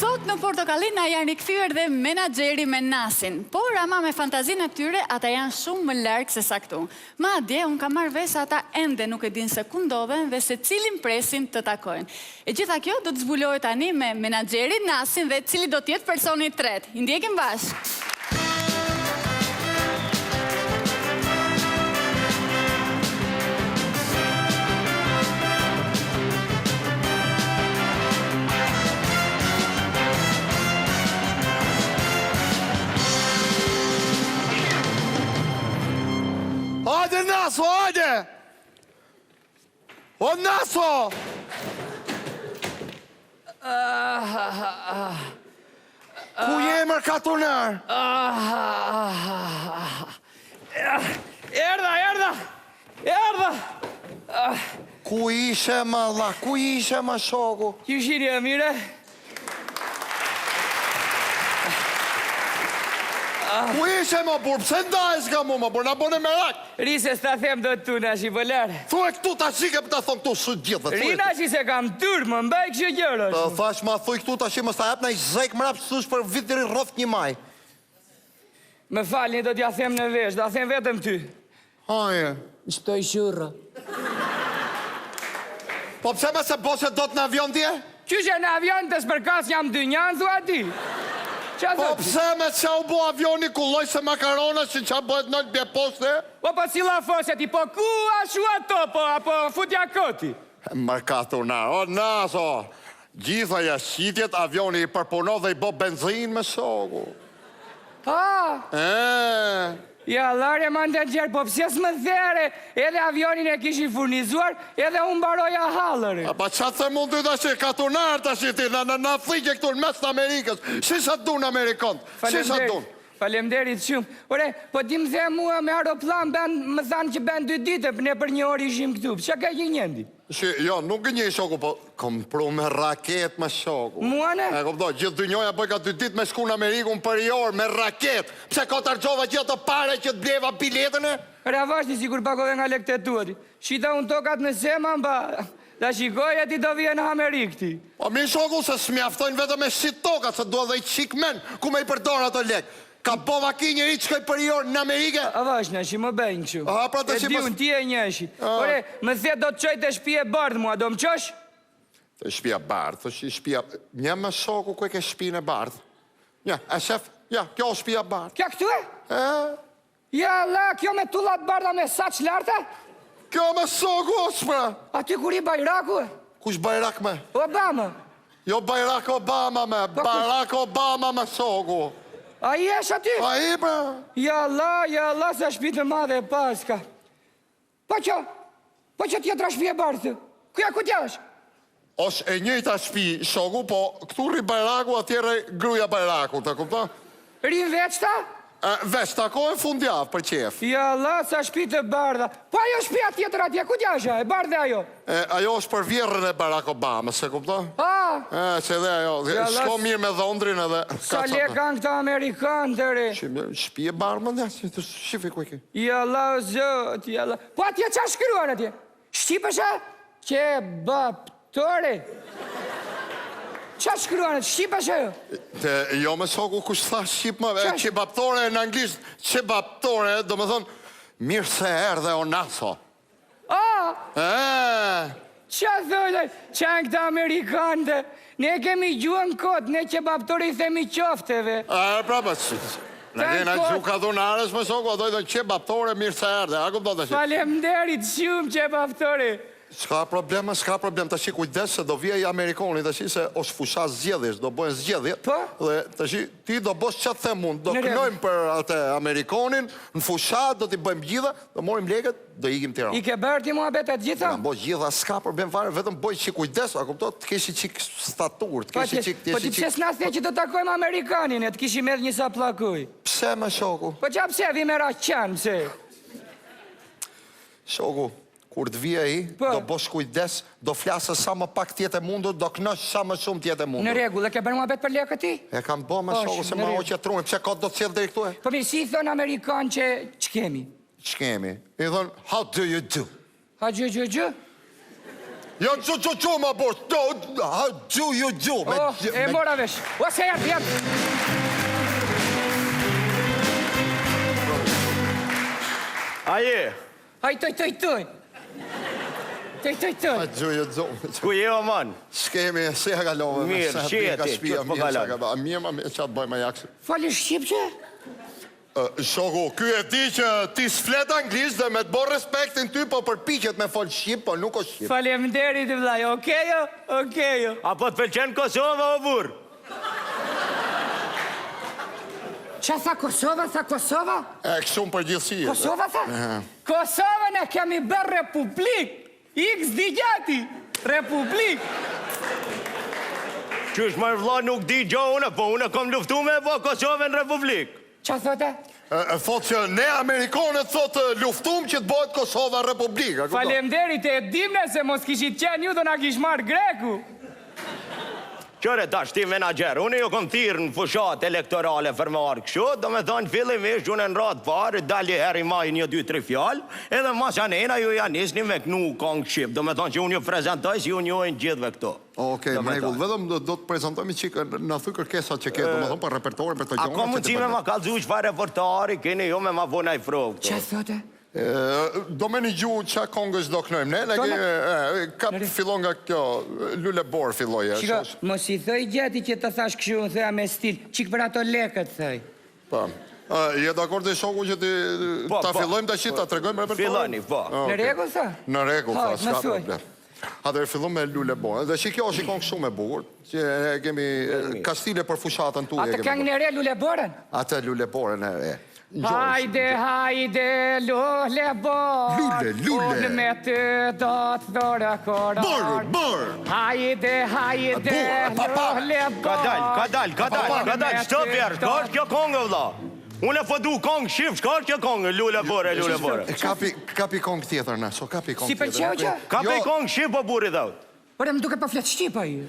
Sot në Portokallina janë rikthyer dhe menaxheri me Nasin, por ama me fantazinë e tyre ata janë shumë më larg se sa këtu. Madje unë kam marrë vesh ata ende nuk e dinë se ku ndodhen dhe se cilin presin të takojnë. E gjitha kjo do të zbulohet tani me menaxherin Nasin dhe cili do të jetë personi i tretë. I ndjekim bashkë. Hajde, Naso, hajde! O, Naso! Ku je, mërkatunar? Erda! Ku ishe, më Allah? Ku ishe, më shoku? Që shirja, mire? Ku ishe, më burë? Pse ndajës nga mu, më burë? Na bone me rak? Rise s'ta them do të tu në shi pëllare. Thuaj këtu ta shike për ta thonë këtu së gjithë. Rina që se kam tyrë, më mbaj kështë gjërë është. Thash ma thuj këtu ta shi më sta jep në i zek më rapë sush për vitëri rroth një maj. Me falni do t'ja them në vesh, da them vetëm ty. Haje. Shtoj shurë. Po pse me se bose do të në avion tje? Qyshe në avion të s'përkas jam dy njanë, thua ti. Po pse me që u bo avioni ku loj se makarona që që bëhet në bje poste? Po cila fosja ti, po ku ashu ato, apo futja koti? Mërkatunar, o Naso, gjitha jashqitjet avioni i përpuno dhe i bo benzin me shoku. Ja, larje ma në të gjerë, po pëse s'më there, edhe avionin e kishi furnizuar, edhe unë baroja halëri. Pa qatë se mund të të shi, katunar të shi ti, në thike këtu në mes të Amerikës, shi sa të dun Amerikant, shi sa të dun. Falemderit shumë. Ore, po ti më the mua me aeroplan, më thanë që ben 2 dite, ne për 1 orë ishim këtu, që ka gjenjendi? Jo, nuk gënjej shoku, po kom pru me raket me shoku. Muane? E kom do, gjithë dy njoja bëj ka 2 dit me shku në Amerikun për 1 orë me raket. Pse ka të argjova gjithë të pare që të bleva biletën e? Ravashti sikur pakove nga lektetuari. Shita unë tokat në sema, mba, da shikoj e ti do vje në Amerikë ti. Po mi shoku se s'mjaftojnë vetëm me shit tokat, se duha dhe i qik men, ku me i përdor ato lek. Ka bova ki njëri që koj për 1 orë në Amerike? Avash në shi, më bëjnë që. E di unë ti e njëshi. Ore, më the do të qoj të shpije bardë mua, do më qosh? Të shpija bardë, të shpija... Një më shoku ku e ke shpijën e bardë. Ja, e shef, ja, kjo shpija bardë. Kja këtu e? Ja, la, kjo me tullat barda me saq larta? Kjo me shoku është pra. A ty kur i Bajraku e? Kush Bajrak me? Obama. Jo Bajrak Obama me, Barack Obama me shoku. A i esh aty? A i pra. Ja, la, se shpitë madhe e paska. Po që tjetra shpije bardë. Kuja ku t'ja është? Osh e njëjta shpi shoku, po këtu rri Bajraku, atjere gruja Bajraku, të kupta? Rin veç ta? Veç takojnë fundjavë për qef. Ja, la, sa shpitë e bardha. Po ajo shpija tjetër atje, ku t'ja është? E bardhe ajo? Ajo është për vjerën e Barack Obama, se kupta? Që edhe ajo, shko mirë me dhondrin edhe... Sa le kanë këta Amerikanë të re? Shpi e barë më ndja, shifi ku e ki. Ja, la, zot, ja, la... Po atje qa shkryuan atje? Shqipësha? Që baptore? Qa shkryuan atje? Shqipësha jo? Jo me shoku kush tha shqip më, që baptore në anglisht, që baptore, do më thonë, mirë se erdhe o Naso. Qa thojnë, qanë këta Amerikanëte, ne kemi gjuën kotë, ne që baptore i themi qofteve. Prapa, në kena gjuka dhunarës me shoku, a dojdo që baptore mirë se erdhe, a ku do të shi? Falemderit shumë që baptore. S'ka problem, të shi kujdes se do vje i Amerikoni, të shi se është fusha zgjedhjes, do bojnë zgjedhjet. Po? Dhe të shi, ti do bosh qatë them mund, do kënojmë për atë Amerikonin, në fusha, do t'i bëjmë gjitha, do morim leket, do ikim Tiranë. I ke bërë ti mua betet gjitha? Në bojë gjitha, s'ka problem fare, vetëm bojë që kujdes, a kupto, të keshi qik statur, të keshi qik... Po ti pse s'na thje që do takojmë Amerikanin, e të kishim edhe një sa plakuj? Pse me shoku? Po qa pse vi me raqan, pse? Shoku, kur të vje i, do bosh kujdes, do flasë sa më pak tjetë e mundur, do kënosh sa më shumë tjetë e mundur. Në regull, e ke bërë mua betë për lekë ti? E kam bo me shoku se ma o që trume, pse ka do të cilë dhe i këtu e? Po mi si thënë Amerikan që kemi? Që kemi? I thonë, how do you do? Ha gjë? Jo, gju, ma bor. Gju. E mora vesh. O, se jam. Aje, Aj, toj. Gju. ku je o man? S'kemi, se e kalove. Mirë, që e ti, që po kalon? Mirë, që atë bëjmë jakse. Fali shqipqe? Shoku, ky e di që ti s'flet anglisht dhe me të bërë respektin ty, po përpiqet me fol shqip, po nuk o shqip. Faleminderit vllai, okejo. Apo të pëlqen Kosova o burr? Qa tha Kosova? E kështu më përgjithsi. Kosova tha? Kosova ne kemi bërë republik. X digjati, republik. Qysh më vlla nuk di gjo une, po une kom luftu me po Kosovën republik. Qa thote? Thot që ne Amerikanët thot luftum që të bëhet Kosova republik. Faleminderit e dimne se mos kishit qenë ju do na kish marrë greku. Qëre tash ti menager, unë jo kom thirë në fushat elektorale fërmarë kështu, do me thonë fillimisht unë në ratë parë, dalje heri maj 1, 2, 3 fjallë, edhe mas janena ju janisni me knu kongë shqip, do me thonë që unë ju prezentoj si unë jojnë gjithve këto. Okej, më regull, vedëm do të prezentojmë qikë në thuj kërkesat që ke, do me thonë për repertorin, për të gjonë. A ka mundësi me ma kalzu qëfar reportari, keni jo me ma vona i frog këto. Qa thote? Do me një gjuhë qa kongës do kënojmë, ne kap fillon nga kjo, Lule Bor filloje. Shiko, mos i thëj gjeti që të thash këshu në thëja me stil, qik për ato lekët thëj. Pa, je dakord dhe shoku që ta fillojmë të qita, të regojmë repertorin? Filloni, po. Në regull, tha? Në regull, tha, s'ka problem. Atër fillon me Lule Bor, dhe që kjo është i kongë shumë e bukur, që kemi kastile për fushatën tu. Atë këngë në re Lule Borën? Atë Lule Borën e re. Hajde, Lule Bor. Unë me të do të dhore korar. Bor! Hajde, Lule Bor. Ka dal, shtë fjerë, shka është kjo kongë, vla? Unë e fëdu kongë shqip, shka është kjo kongë, Lule Bore. Kapi kongë tjetër, nëso, kapi kongë tjetër. Si pëlqeu që? Kapi kongë shqip, o buri dhaut. Ore, më duke pa fletë shqipa ju.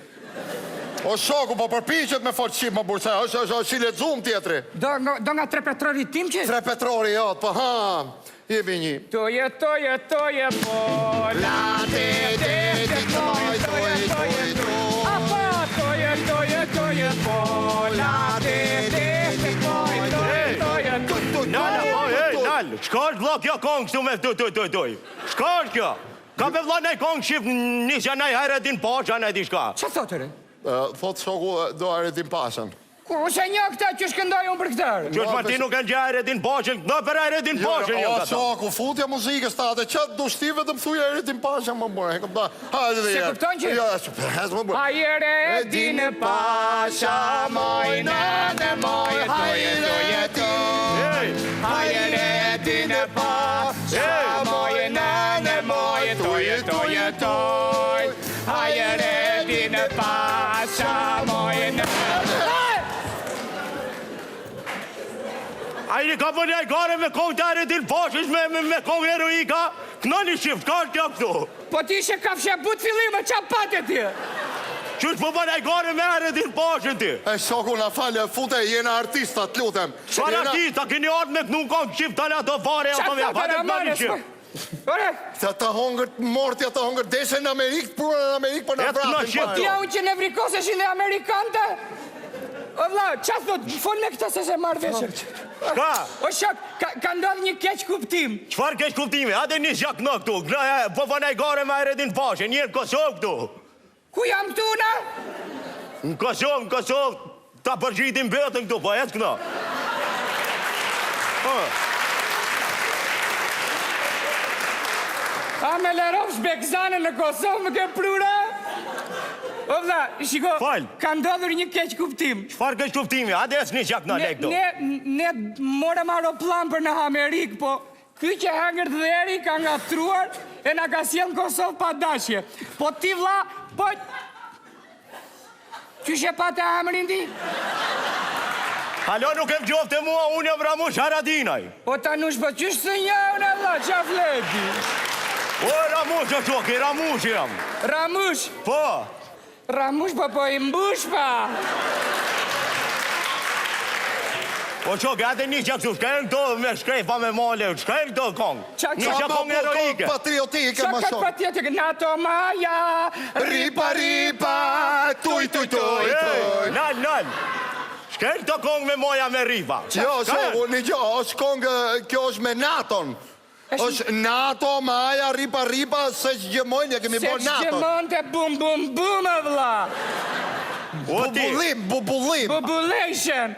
O shoku, po përpiqet me fol shqip, më burse, është si lexuam tjetri. Do nga tre petrori tim që? Tre petrori, jo, po ha, jemi një. Toje, po, late, Apo, toje, po, late, Nalë, shka është vla kjo kongë kështu me toj. Shka është kjo? Ka me vla nej kongë shqip nisja nej Hayreddin Pasha, nej di shka. Qa thotëre? Thot shoku do Hayreddin Pashën. Ku se një këta që shkëndoj unë për këtërë? Qështë Martin nuk e në gjë Hayreddin Pashën, në për Hayreddin Pashën një O këta. shoku, futja muzikës ta, dhe qatë do shtive të më thuj Hayreddin Pashën më bërë. Se kupton që? Hayreddin Pasha, mojnë dhe mojë, Hayreddin Pasha, mojnë dhe mojë, Hayreddin Pasha, mojnë. Ajri ka për njaj gare me kongë të Hayreddin Pashës me kongë heroika, kënoni shift, ka është kjo këtu. Po ti ishe kafshe but fillime, qa pate ti? Qështë për për njaj gare me Hayreddin Pashën ti? E shoku na falë, fute, jena artista, të lutem. Qëfar artista, keni ardhë me kënu kongë shift, tani ato fare, ato me fatë të kënoni shift. Ore, Ta hongër mortja, ta hongër deshe në Amerikë, pura në Amerikë, për në Et në vratin. shqip, ti unë që në vrikoseshin dhe Amerikante? O vla, qa thot, fol me këta se se marrë veshër. Ka? O shok, ka ndodhë një keq kuptim. Qëfar kesh kuptimi? Ate një zhak në këtu, po fanaj gare me Hayreddin Pashën, një në Kosovë këtu. Ku jam këtu na? Në Kosovë, ta përgjitim betën këtu, po jetë këna. A me lërov shbekzane në Kosovë më ke prura? O vla, shiko, Fal. ka ndodhur një keq kuptim. Qëfar kesh kuptimi? Ate jetë një zhak në lek këtu. Ne morëm aeroplan për në Amerikë, po ky që hangër dheri ka nga truar e nga ka sjell në Kosovë pa dashje. Po ti vla, po... Qyshe pa të hamërin ti? Halo, nuk e më gjofte mua, unë jam Ramush Haradinaj. O ta nush, po qysh së një unë e vla, qa fleti? O, Ramush o qoki, Ramush jam. Ramush, Po, Ramush, po i mbush pa. O që gati një që këtu, shkajnë këto me shkrejfa me male, shkajnë këto kongë. Një që kongë heroike. Patriotike më Qa shumë. patriotike, nato maja, Ripa, ripa, tuj, tuj, tuj, tuj. Nal. Shkajnë këto kongë me moja me ripa. Jo, shoku, një gjo, është kongë, kjo është me naton. është NATO, maja, ripa, ripa, se që gjemojnë, ja kemi bo Se NATO. që gjemon të bum, bum, bum, e vla. Bubullim. Bubulation.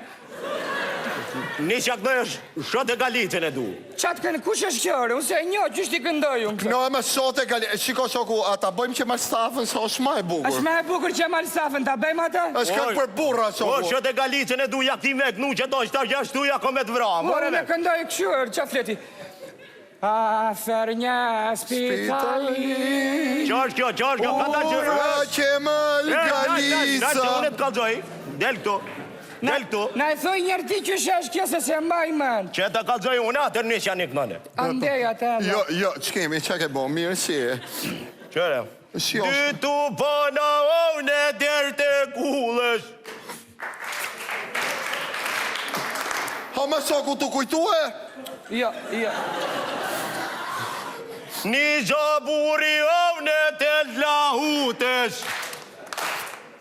Një që këto është shot e galicën e du. Qatë kënë, kush është kjore? Unë se e një, qështë i këndoj unë? No, e me sote, shiko shoku, ata bëjmë që marë stafën, se është ma e bukur. është me e bukur që marë stafën, ta bëjmë ata? është këtë për burra, O, shoku. shot e galicën e du, ja këti me kënu që do është ta gjashtu, ja ko me të vra. Unë me këndoj këshur, qa fleti? Afer një spitali. Qa është kjo, këta që... Ura që më Galica. Unë të kalzoj, del këtu. Na e thoj njërë ti që shesh kjo se se mbaj men. Që të kalzoj unë, atër një që janë i kënone. Andej atë edhe. Jo, që kemi, që ke bo, mirë si e. Qëre? Si është? Dy tu pëna ovne dherë të kullës. Ha me shoku të kujtue? Jo. Një zaburi ovne të lahutes.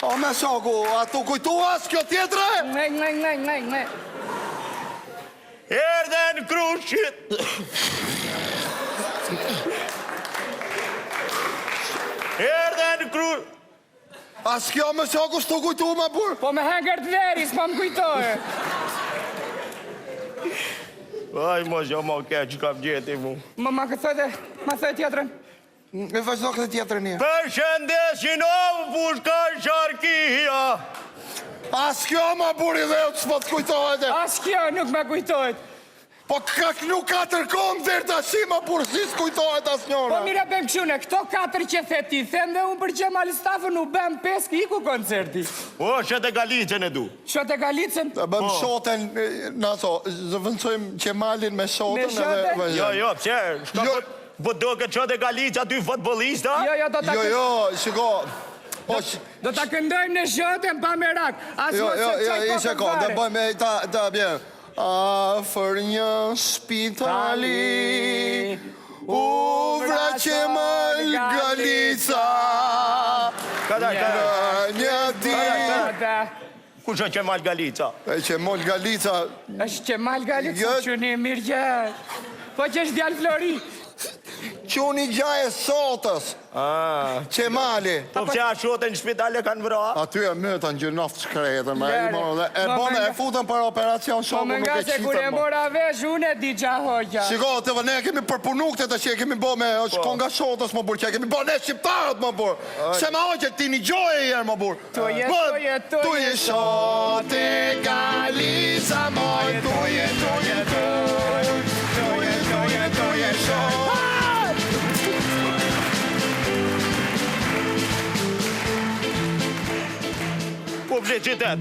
Ha me shoku, a të kujtuas kjo tjetre? Ne. Erdhen krushit. As kjo me shoku s'tu kujtu ma bur? Po me henger të veri, s'pa më kujtojë. Aj, mos jo mo keq, kam gjeti mu. Ma këthoj dhe, ma thoj tjetërën. Me vazhdo këtë tjetre një. Përshëndesin ovë pushka sharkia. As kjo ma bur i dhe u të s'po të kujtojt e. As kjo nuk me kujtojt. Po ka kënu 4 kom dherë të ashim ma bur, si s'kujtojt as Po njona. mire bëjmë këshune, këto 4 që the ti, them dhe unë për Gjemal Stafën u bëjmë 5 iku koncerti. O, shët e galicën e du. Shot e Galicën? Da bëm shoten, naso, zëvëncojmë Qemalin me shoten Me shoten? Jo, pse, shka Jo. po do këtë shët e galicë aty futbolista? Jo, do ta shiko. Do ta këndojmë në shotën pa merak. As Jo, mos se qaj i shiko, kokën da fare. bëjmë, ta bjen. Afer një spitali, u vra Qemal Galica. Kada. Një di. Ku shë Qemal Galica? E Qemal Galica, është Qemal Galica, Jo. që një mirë gjë. Po që është djallë Flori. quni gjaje sotës, Qemali. Po pse a shote në shpitale kanë vra? Aty e mëtën gjënoft shkretën, Deri. e bone e futën për operacion Po shoku më nuk nga e se kur e qitën. mora vesh, unë e di qa hoqja. Shiko, të ne kemi përpunu këtë që e kemi bo me është konga shotës më burë, që e kemi bo ne shqiptarët më burë. Se ma hoqë ti një gjoje i herë më burë. Tu je shote Galica moj, tu je shote. Publicitet.